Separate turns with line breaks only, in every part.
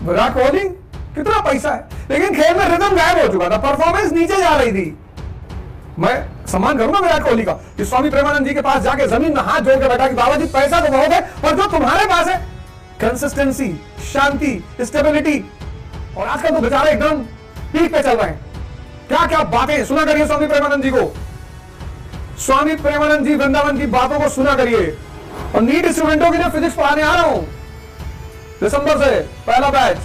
विराट कोहली कितना पैसा है, लेकिन खेल में रिदम गायब हो चुका था, परफॉर्मेंस नीचे जा रही थी। मैं सम्मान करूंगा विराट कोहली का कि स्वामी प्रेमानंद जी के पास जाके जमीन में हाथ जोड़ के बैठा कि बाबा जी पैसा तो बहुत है, पर जो तुम्हारे पास है कंसिस्टेंसी, शांति, स्टेबिलिटी। और आजकल तो बेचारे एकदम पीक पे चल रहे हैं। क्या क्या बातें सुना करिए स्वामी प्रेमानंद जी को। स्वामी प्रेमानंद जी वृंदावन की बातों को सुना करिए। और नीट स्टूडेंटों के लिए फिजिक्स पढ़ाने आ रहा हूं दिसंबर से, पहला बैच।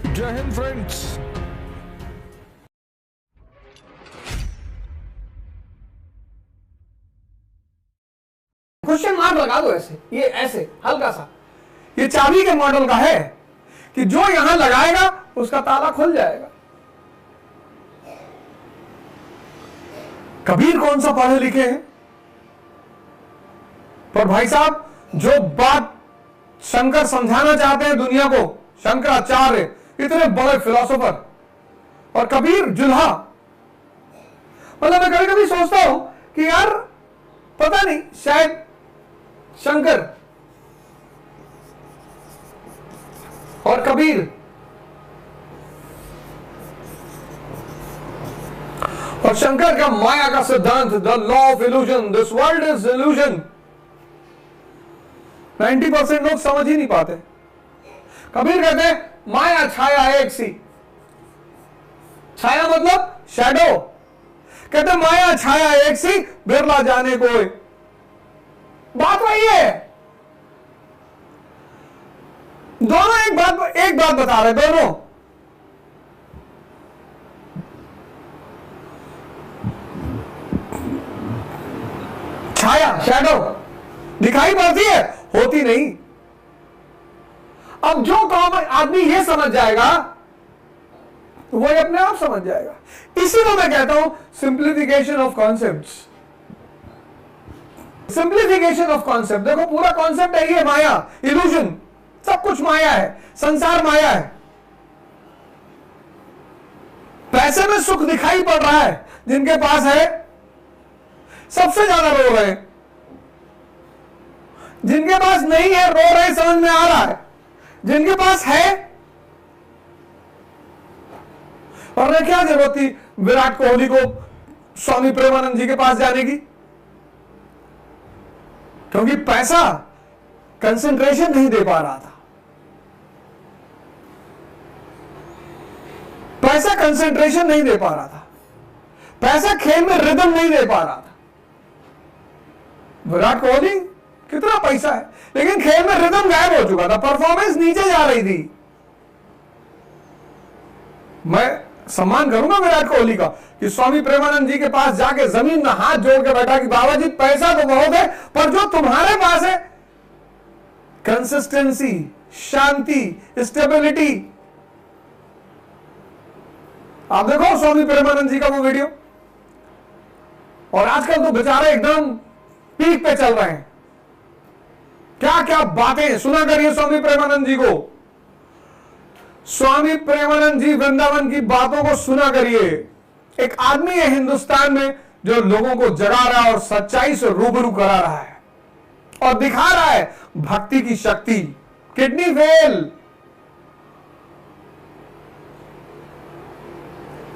जय हिंद फ्रेंड्स।
क्वेश्चन मार्क लगा दो ऐसे, ये ऐसे हल्का सा, ये चाबी के मॉडल का है कि जो यहां लगाएगा उसका ताला खुल जाएगा। कबीर कौन सा पढ़े लिखे हैं, पर भाई साहब जो बात शंकर समझाना चाहते हैं दुनिया को, शंकराचार्य इतने बड़े फिलोसोफर, और कबीर जुल्हा। मतलब मैं कभी कभी सोचता हूं कि यार पता नहीं, शायद शंकर और कबीर और शंकर का माया का सिद्धांत, the law of illusion, this world is illusion, 90% लोग समझ ही नहीं पाते। कबीर कहते हैं माया छाया एक सी, छाया मतलब शैडो। कहते माया छाया एक सी, बिरला जाने कोई। बात वही है, दोनों एक बात बता रहे, दोनों। छाया शैडो दिखाई पड़ती है, होती नहीं। अब जो काम आदमी ये समझ जाएगा तो वो अपने आप समझ जाएगा। इसी को मैं कहता हूं simplification of concepts. Simplification of concept. देखो पूरा कॉन्सेप्ट है ये माया, इल्यूजन, सब कुछ माया है, संसार माया है। पैसे में सुख दिखाई पड़ रहा है, जिनके पास है सबसे ज्यादा रो रहे हैं, जिनके पास नहीं है रो रहे, समझ में आ रहा है। जिनके पास है, और क्या जरूरत थी विराट कोहली को स्वामी प्रेमानंद जी के पास जाने की, क्योंकि पैसा कंसंट्रेशन नहीं दे पा रहा था। पैसा कंसंट्रेशन नहीं दे पा रहा था, पैसा खेल में रिदम नहीं दे पा रहा था। विराट कोहली कितना पैसा है, लेकिन खेल में रिदम गायब हो चुका था, परफॉर्मेंस नीचे जा रही थी। मैं सम्मान करूंगा विराट कोहली का कि स्वामी प्रेमानंद जी के पास जाके जमीन में हाथ जोड़ के बैठा कि बाबा जी पैसा तो बहुत है, पर जो तुम्हारे पास है कंसिस्टेंसी, शांति, स्टेबिलिटी। आप देखो स्वामी प्रेमानंद जी का वो वीडियो। और आजकल तो बेचारे एकदम पीक पे चल रहे हैं। क्या क्या बातें सुना करिए स्वामी प्रेमानंद जी को। स्वामी प्रेमानंद जी वृंदावन की बातों को सुना करिए। एक आदमी है हिंदुस्तान में जो लोगों को जगा रहा है और सच्चाई से रूबरू करा रहा है और दिखा रहा है भक्ति की शक्ति। किडनी फेल,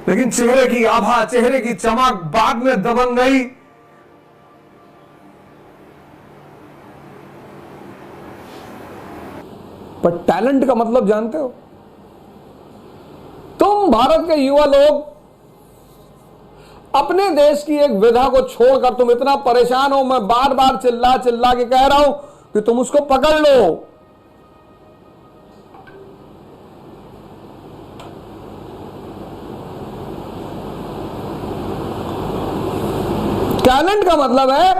लेकिन चेहरे की आभा, चेहरे की चमक बाद में दबंग गई। पर टैलेंट का मतलब जानते हो? तुम भारत के युवा लोग अपने देश की एक विधा को छोड़कर तुम इतना परेशान हो, मैं बार बार चिल्ला चिल्ला के कह रहा हूं कि तुम उसको पकड़ लो। टैलेंट का मतलब है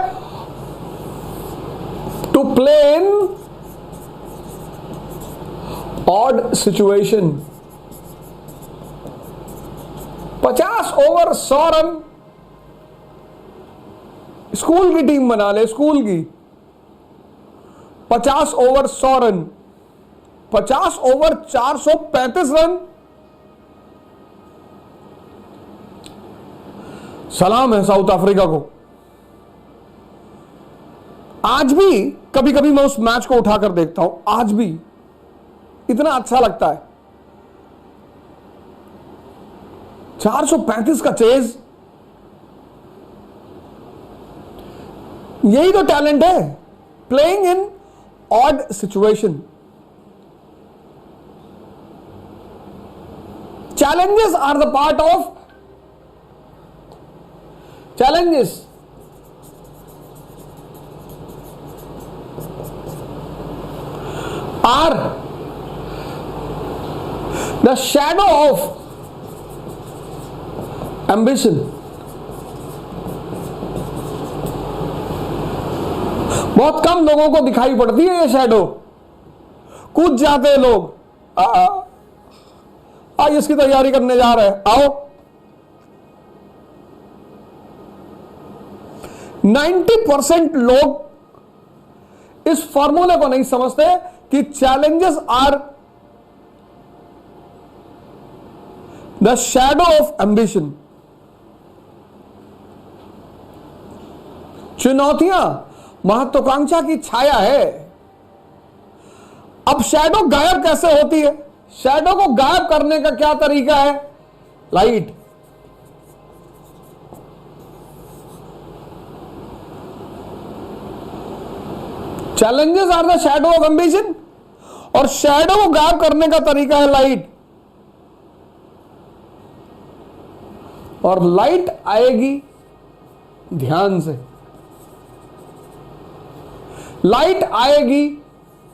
to play in odd situation. 50 over 100 run school की टीम बना ले, स्कूल की 50 ओवर 100 रन, 50 ओवर 435 रन, सलाम है साउथ अफ्रीका को। आज भी कभी कभी मैं उस मैच को उठाकर देखता हूं, आज भी इतना अच्छा लगता है। 435 का चेज, यही तो टैलेंट है, playing in odd situation. Challenges are the part of challenges are the shadow of ambition. बहुत कम लोगों को दिखाई पड़ती है ये शैडो। कूद जाते हैं लोग, आज इसकी तैयारी करने जा रहे हैं, आओ। 90% लोग इस फॉर्मूले को नहीं समझते कि challenges are the shadow of ambition. चुनौतियां महत्वाकांक्षा की छाया है। अब शैडो गायब कैसे होती है? शैडो को गायब करने का क्या तरीका है? Light. Challenges are the shadow of ambition, और शैडो को गायब करने का तरीका है लाइट। और लाइट आएगी ध्यान से, लाइट आएगी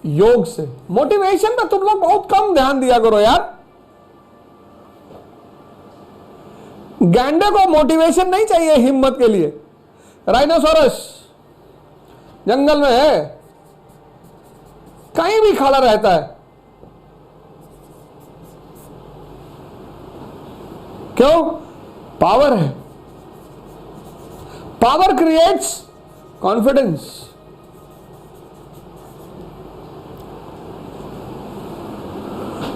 योग से। मोटिवेशन पे तुम लोग बहुत कम ध्यान दिया करो यार। गैंडे को मोटिवेशन नहीं चाहिए हिम्मत के लिए। राइनोसोरस जंगल में है, कहीं भी खड़ा रहता है। क्यों? पावर है। Power creates confidence.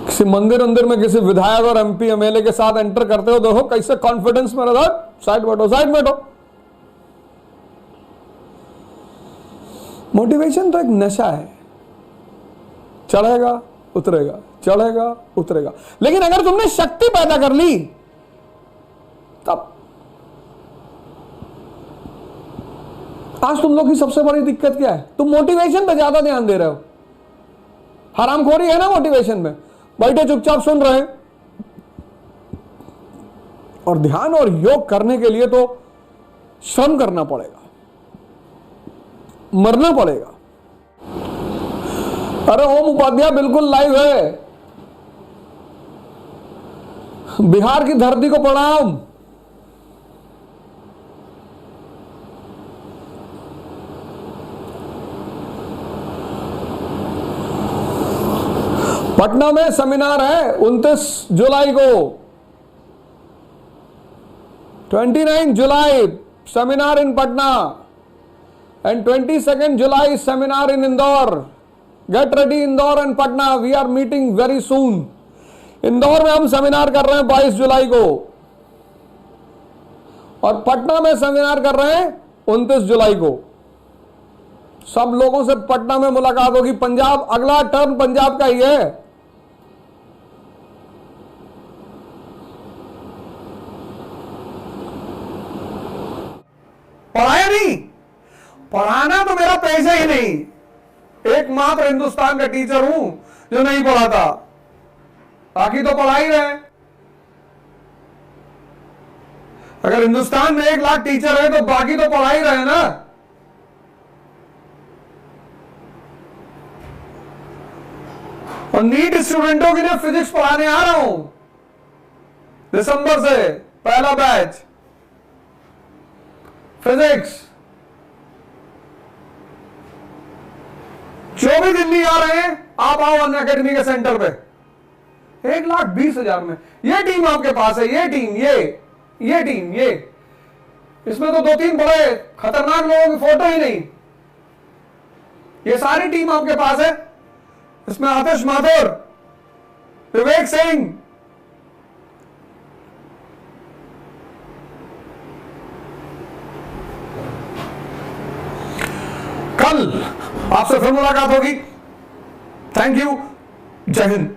किसी मंदिर में किसी विधायक और एमपी एमएलए के साथ एंटर करते हो, देखो कैसे कॉन्फिडेंस में रहता है। साइड बैठो, साइड बैठो। मोटिवेशन तो एक नशा है, चढ़ेगा उतरेगा, चढ़ेगा उतरेगा। लेकिन अगर तुमने शक्ति पैदा कर ली तब। आज तुम लोग की सबसे बड़ी दिक्कत क्या है? तुम मोटिवेशन पे ज्यादा ध्यान दे रहे हो। हरामखोरी है ना मोटिवेशन में। बैठे चुपचाप सुन रहे हैं। और ध्यान और योग करने के लिए तो श्रम करना पड़ेगा, मरना पड़ेगा। अरे ओम उपाध्याय बिल्कुल लाइव है। बिहार की धरती को प्रणाम। पटना में सेमिनार है 29 जुलाई को, 29 July seminar in Patna and 22 July seminar in Indore. Get ready Indore and Patna, we are meeting very soon. Indore में हम सेमिनार कर रहे हैं 22 जुलाई को, और पटना में सेमिनार कर रहे हैं 29 जुलाई को। सब लोगों से पटना में मुलाकात होगी। पंजाब, अगला टर्न पंजाब का ही है। पढ़ाया नहीं, पढ़ाना तो मेरा पैसा ही नहीं। एकमात्र हिंदुस्तान का टीचर हूं जो नहीं पढ़ाता, बाकी तो पढ़ा ही रहे। अगर हिंदुस्तान में 1 लाख टीचर है तो बाकी तो पढ़ा ही रहे ना। और नीट स्टूडेंटों के लिए फिजिक्स पढ़ाने आ रहा हूं दिसंबर से, पहला बैच फिजिक्स। जो भी दिल्ली आ रहे हैं आप आओ अन अकेडमी के सेंटर पे। 1,20,000 में ये टीम आपके पास है। ये टीम, ये टीम, ये इसमें तो 2-3 बड़े खतरनाक लोगों की फोटो ही नहीं। ये सारी टीम आपके पास है। इसमें आतिश माथुर, विवेक सिंह, कल आपसे फिर मुलाकात होगी। थैंक यू, जय हिंद।